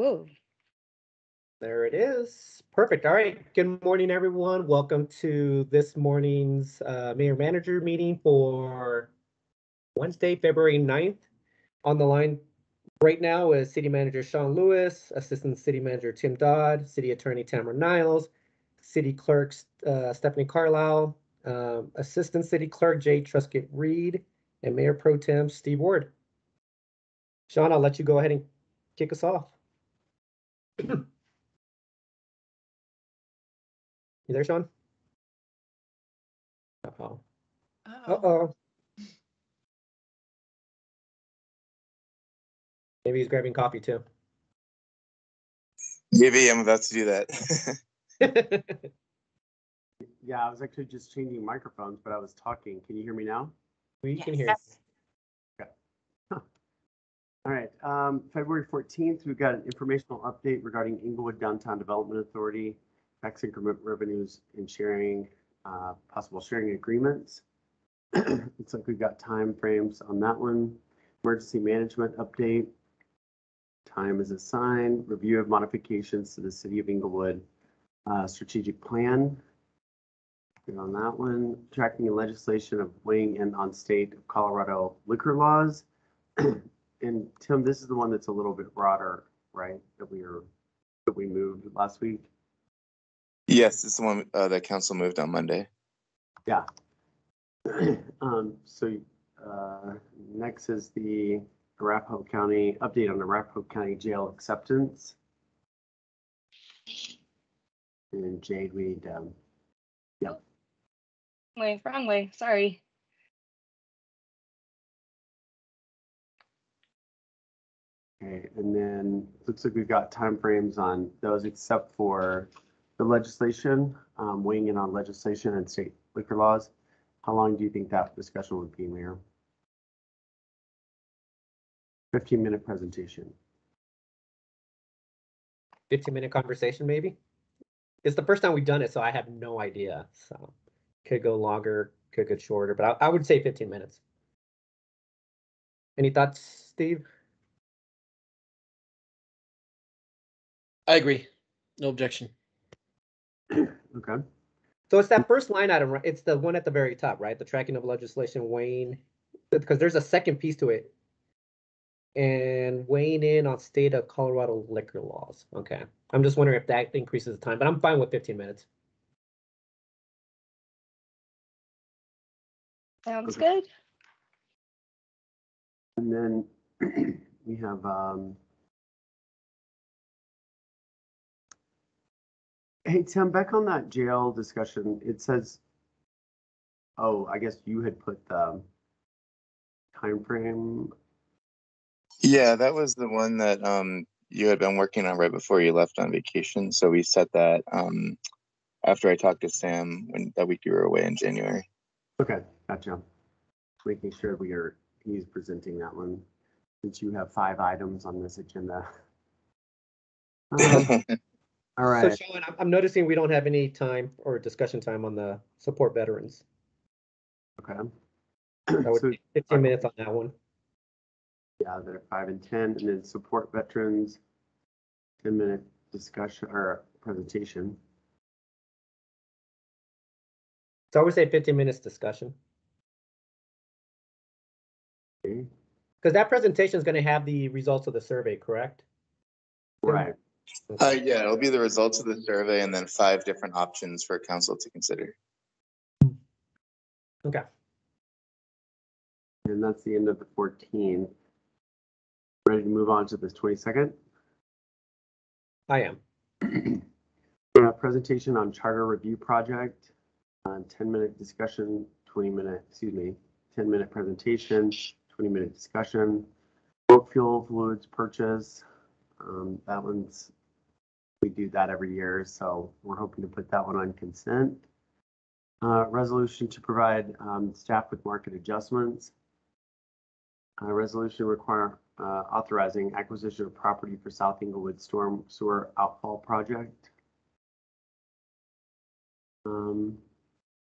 moved. There it is. Perfect. All right. Good morning, everyone. Welcome to this morning's Mayor Manager meeting for Wednesday, February 9th. On the line right now is City Manager Shawn Lewis, Assistant City Manager Tim Dodd, City Attorney Tamara Niles, City Clerk Stephanie Carlisle, Assistant City Clerk Jay Truscott Reed, and Mayor Pro Tem Steve Ward. Shawn, I'll let you go ahead and kick us off. You there, Shawn? Uh-oh. Uh-oh. Maybe he's grabbing coffee too. Maybe I'm about to do that. Yeah, I was actually just changing microphones, but I was talking. Can you hear me now? We can hear you. Okay. Huh. All right. February 14th, we've got an informational update regarding Inglewood Downtown Development Authority, tax increment revenues and sharing, possible sharing agreements. Looks like we've got time frames on that one. Emergency management update. Time is assigned. Review of modifications to the City of Inglewood strategic plan. Good on that one. Tracking legislation of weighing in on state of Colorado liquor laws. And Tim, this is the one that's a little bit broader, right? That we moved last week. Yes, it's the one that council moved on Monday. Yeah. Next is the Arapahoe County update on the Arapahoe County jail acceptance. And Jade, we yep. Wrong way. Sorry. Okay, and then looks like we've got timeframes on those except for the legislation, weighing in on legislation and state liquor laws. How long do you think that discussion would be, Mayor? 15-minute presentation. 15-minute conversation, maybe? It's the first time we've done it, so I have no idea. So could go longer, could go shorter, but I would say 15 minutes. Any thoughts, Steve? I agree. No objection. Okay. So it's that first line item, right? It's the one at the very top, right? The tracking of legislation weighing, because there's a second piece to it. And weighing in on state of Colorado liquor laws. Okay. I'm just wondering if that increases the time, but I'm fine with 15 minutes. Sounds good. And then we have hey Tim, back on that jail discussion, it says, oh, I guess you had put the time frame. Yeah, that was the one that you had been working on right before you left on vacation. So we set that after I talked to Sam that week you were away in January. Okay, gotcha. Making sure he's presenting that one since you have 5 items on this agenda. All right. So Shawn, I'm noticing we don't have any time or discussion time on the support veterans. Okay. That would be 15 minutes on that one. Yeah, they're 5 and 10, and then support veterans, 10-minute discussion or presentation. So I would say 15 minutes discussion. Okay. Because that presentation is going to have the results of the survey, correct? Right. Yeah, it'll be the results of the survey and then 5 different options for council to consider. Okay. And that's the end of the 14th. Ready to move on to the 22nd? I am. Presentation on charter review project, 10-minute discussion, 10-minute presentation, 20-minute discussion. Bulk fuel fluids purchase. That one's, we do that every year, so we're hoping to put that one on consent. Resolution to provide staff with market adjustments. Resolution authorizing acquisition of property for South Inglewood Storm Sewer Outfall Project.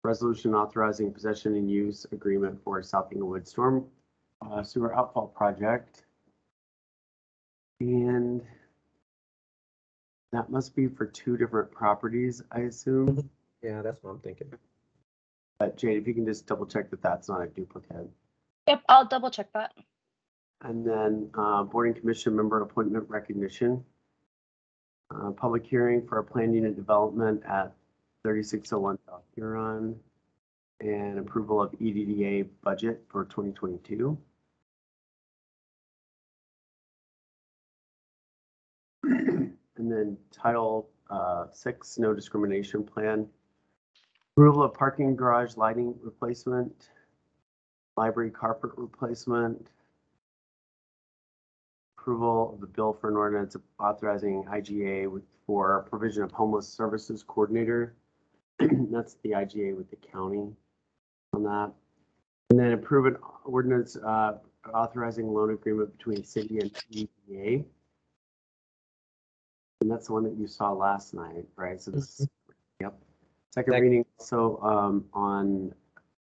Resolution authorizing possession and use agreement for South Inglewood Storm Sewer Outfall Project. And That must be for two different properties, I assume. Yeah, that's what I'm thinking. But Jade, if you can just double check that that's not a duplicate. Yep, I'll double check that. And then board and commission member appointment recognition. Public hearing for a planned unit development at 3601 South Huron and approval of EDDA budget for 2022. And then Title 6, no discrimination plan. Approval of parking garage lighting replacement, library carpet replacement, approval of the bill for an ordinance authorizing IGA for provision of homeless services coordinator. That's the IGA with the county on that. And then approve an ordinance authorizing loan agreement between city and EDA. And that's the one that you saw last night, right? So this, yep. Second reading also on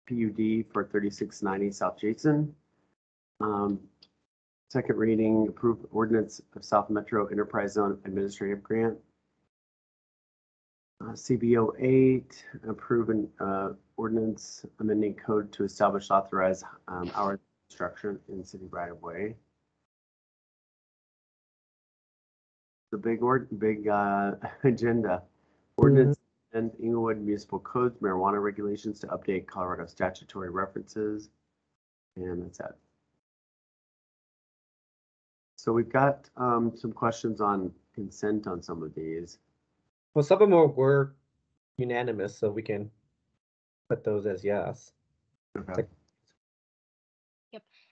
PUD for 3690 South Jason. Second reading, approved ordinance of South Metro Enterprise Zone Administrative Grant. CBO 8, approve an ordinance amending code to establish authorized hours construction in city right of way. The big agenda. Ordinance and Inglewood Municipal Codes marijuana regulations to update Colorado statutory references. And that's it. So we've got some questions on consent on some of these. Well, some of them were unanimous, so we can put those as yes. Okay.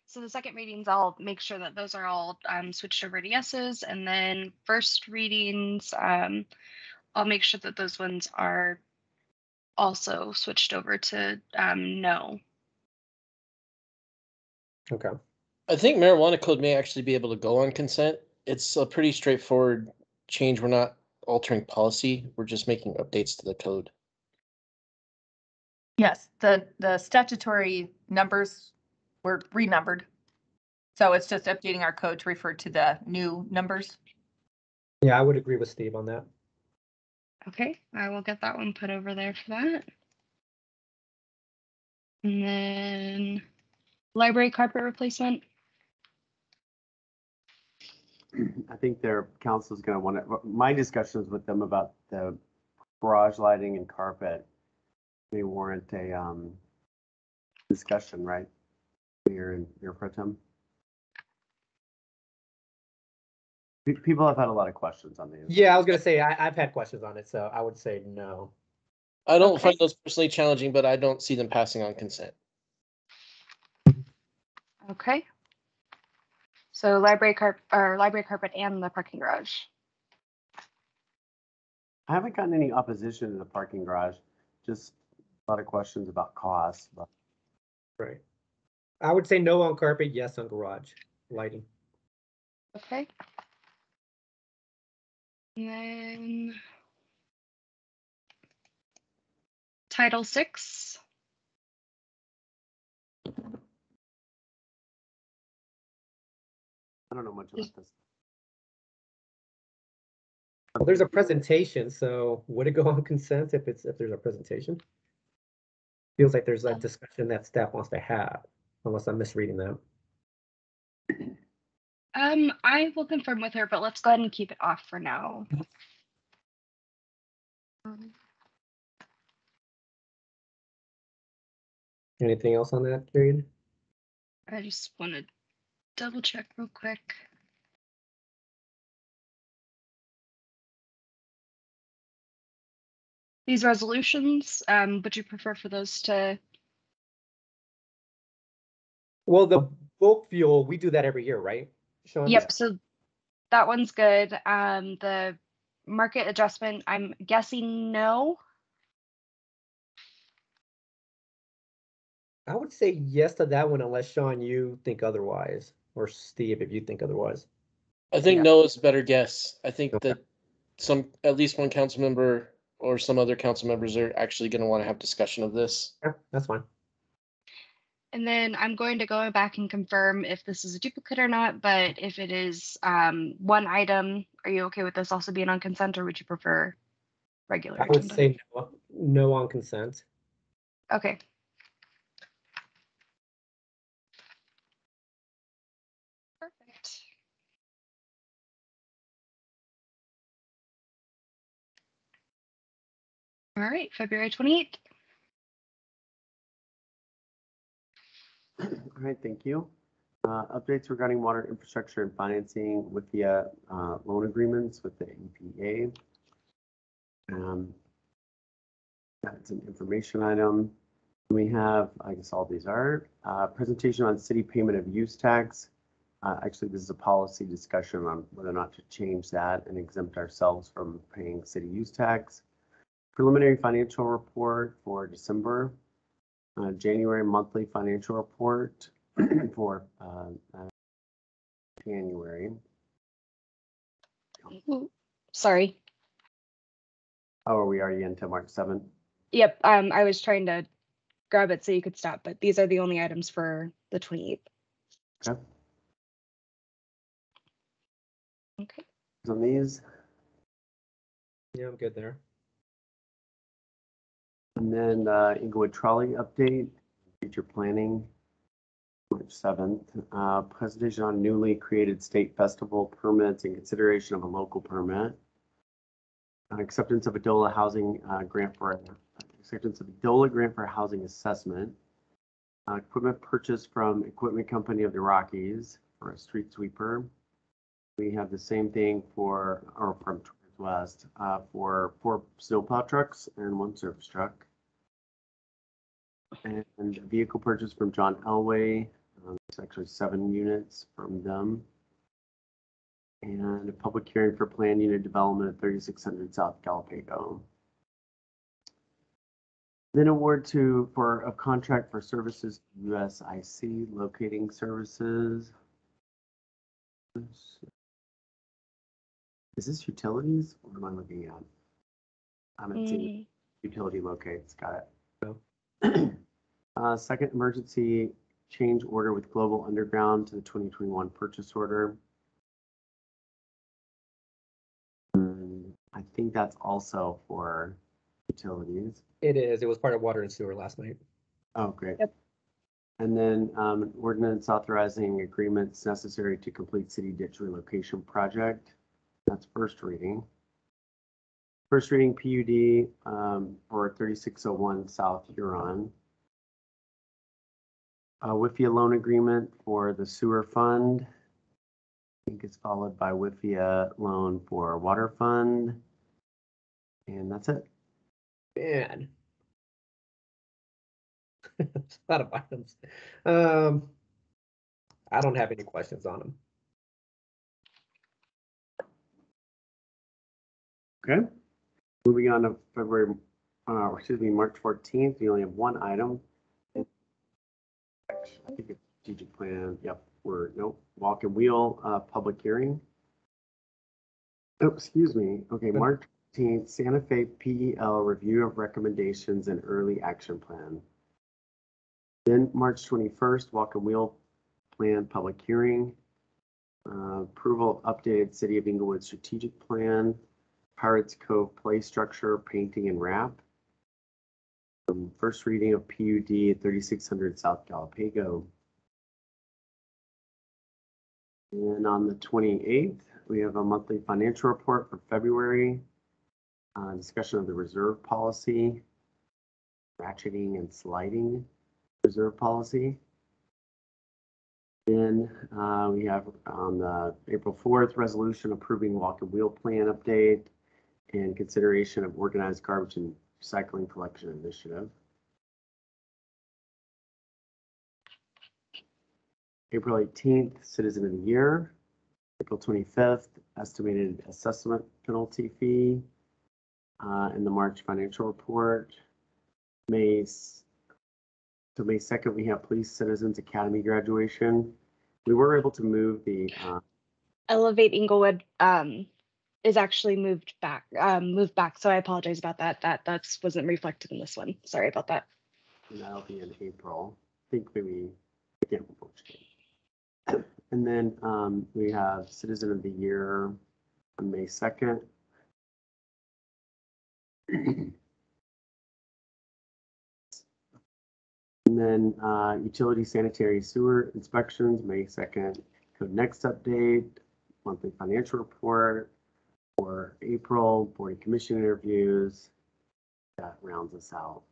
So the second readings, I'll make sure that those are all switched over to yeses, and then first readings, I'll make sure that those ones are also switched over to no. Okay. I think marijuana code may actually be able to go on consent. It's a pretty straightforward change. We're not altering policy. We're just making updates to the code. Yes, the statutory numbers were renumbered. So it's just updating our code to refer to the new numbers. Yeah, I would agree with Steve on that. Okay, I will get that one put over there for that. And then library carpet replacement. I think their council is going to want to, my discussions with them about the garage lighting and carpet may warrant a discussion, right? Mayor and Mayor Pro Tem. People have had a lot of questions on these. Yeah, I was gonna say I've had questions on it, so I would say no. I don't Okay. find those personally challenging, but I don't see them passing on consent. Okay. So library carpet and the parking garage. I haven't gotten any opposition to the parking garage, just a lot of questions about costs. But Right. I would say no on carpet, yes on garage lighting. Okay. And then Title 6. I don't know much about this. Well, there's a presentation, so would it go on consent if there's a presentation? Feels like there's a discussion that staff wants to have, unless I'm misreading that. I will confirm with her, but let's go ahead and keep it off for now. Anything else on that, Karen? I just want to double check real quick. These resolutions, would you prefer for those to? Well, the bulk fuel, we do that every year, right, Shawn? Yep, so that one's good. The market adjustment, I'm guessing no. I would say yes to that one unless, Shawn, you think otherwise, or Steve, if you think otherwise. I think Yeah. no is a better guess. I think Okay. that at least one council member or some other council members are actually going to want to have discussion of this. Yeah, that's fine. And then I'm going to go back and confirm if this is a duplicate or not, but if it is one item, are you okay with this also being on consent, or would you prefer regular I would agenda? say no on consent. Okay. Perfect. All right, February 28th. All right, thank you. Updates regarding water infrastructure and financing with the loan agreements with the EPA. That's an information item. We have, I guess all these are, presentation on city payment of use tax. Actually, this is a policy discussion on whether or not to change that and exempt ourselves from paying city use tax. Preliminary financial report for December. January monthly financial report for January. Ooh, sorry. Oh, are we already into March 7th? Yep. I was trying to grab it so you could stop, but these are the only items for the 28th. Okay. Okay. On these. Yeah, I'm good there. And then Inglewood Trolley update, future planning, March 7th. Presentation on newly created state festival permits and consideration of a local permit. Acceptance of a DOLA housing grant for acceptance of a DOLA grant for housing assessment. Equipment purchase from Equipment Company of the Rockies for a street sweeper. We have the same thing for, or from West, for 4 snowplow trucks and 1 service truck. And a vehicle purchase from John Elway. It's actually 7 units from them. And a public hearing for planned unit development at 3600 South Galapago. Then award for a contract for services USIC locating services. Is this utilities? What am I looking at? I haven't seen utility locates. Got it. Second emergency change order with Global Underground to the 2021 purchase order. I think that's also for utilities. It is. It was part of water and sewer last night. Oh, great. Yep. And then ordinance authorizing agreements necessary to complete city ditch relocation project. That's first reading. First reading PUD for 3601 South Huron. WIFIA loan agreement for the sewer fund. I think it's followed by WIFIA loan for water fund. And that's it. Man. It's a lot of items. I don't have any questions on them. Okay. Moving on to March 14th, we only have 1 item. I think it's strategic plan. Yep. Walk and wheel public hearing. Oh, excuse me. Okay, March 15th, Santa Fe PEL review of recommendations and early action plan. Then March 21st, walk and wheel plan public hearing. Approval of updated City of Inglewood strategic plan. Pirates Cove play structure, painting and wrap. First reading of PUD at 3600 South Galapago. And on the 28th, we have a monthly financial report for February. Discussion of the reserve policy, ratcheting and sliding reserve policy. Then we have on the April 4th resolution approving walk and wheel plan update and consideration of organized garbage and recycling collection initiative. April 18th, Citizen of the Year. April 25th, estimated assessment penalty fee. In the March financial report. May 2nd, we have Police Citizens Academy graduation. We were able to move the Elevate Inglewood is actually moved back. So I apologize about that. That wasn't reflected in this one. Sorry about that. And that'll be in April. I think maybe we can't vote. And then we have Citizen of the Year on May 2nd. And then utility sanitary sewer inspections, May 2nd. Code Next update, monthly financial report for April, board and commission interviews. That rounds us out.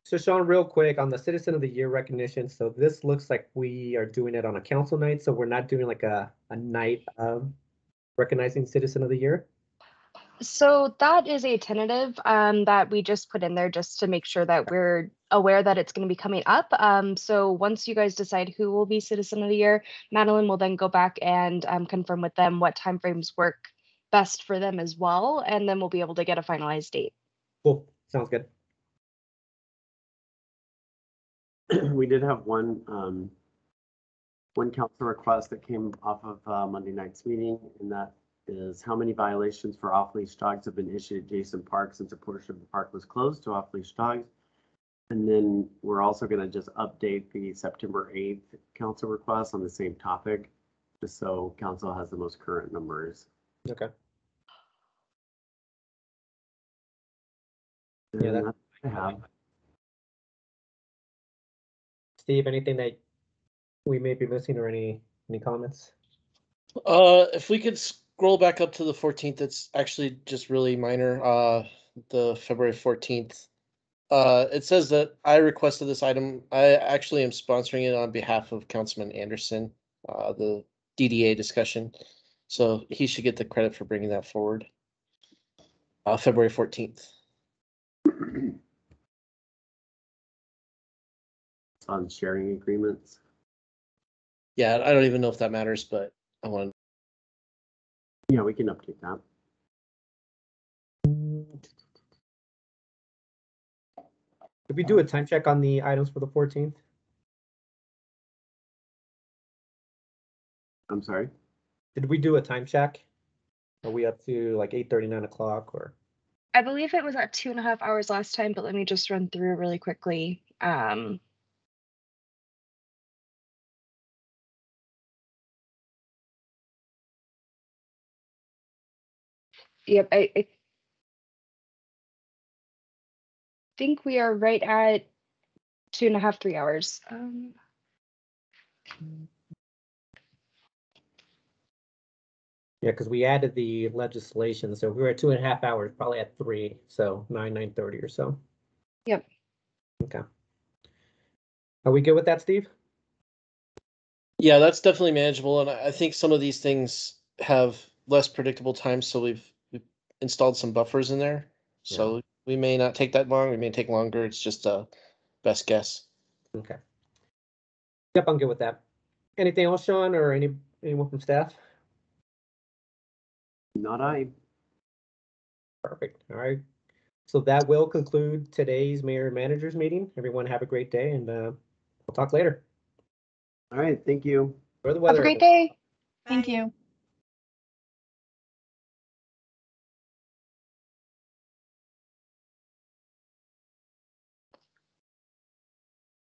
So Shawn, real quick on the Citizen of the Year recognition. So this looks like we are doing it on a council night. So we're not doing like a night of recognizing Citizen of the Year. So that is a tentative that we just put in there just to make sure that we're aware that it's going to be coming up. So once you guys decide who will be Citizen of the Year, Madeline will then go back and confirm with them what timeframes work best for them as well, and then we'll be able to get a finalized date. Cool, sounds good. We did have one council request that came off of Monday night's meeting, and that is how many violations for off-leash dogs have been issued at adjacent parks since a portion of the park was closed to off-leash dogs. And then we're also going to just update the September 8th council request on the same topic, just so council has the most current numbers. Okay. And Yeah, that's what I have. Steve, anything that we may be missing or any comments? If we could scroll back up to the 14th, it's actually just really minor. The February 14th. It says that I requested this item. I actually am sponsoring it on behalf of Councilman Anderson, the DDA discussion. So he should get the credit for bringing that forward. February 14th. On sharing agreements. Yeah, I don't even know if that matters, but I want. Yeah, we can update that. Did we do a time check on the items for the 14th? I'm sorry. Did we do a time check? Are we up to like 8:30, 9 o'clock or? I believe it was at 2.5 hours last time, but let me just run through really quickly. Yep, I think we are right at 2.5, 3 hours. Yeah, because we added the legislation, so we were at 2.5 hours, probably at 3, so 9:30 or so. Yep. Okay. Are we good with that, Steve? Yeah, that's definitely manageable, and I think some of these things have less predictable times, so we've installed some buffers in there. So we may not take that long. We may take longer. It's just a best guess. Okay. Yep, I'm good with that. Anything else, Shawn, or anyone from staff? Not I. Perfect. All right. So that will conclude today's mayor and managers meeting. Everyone have a great day, and we'll talk later. All right, thank you. Enjoy the Have weather. a great day. Thank you.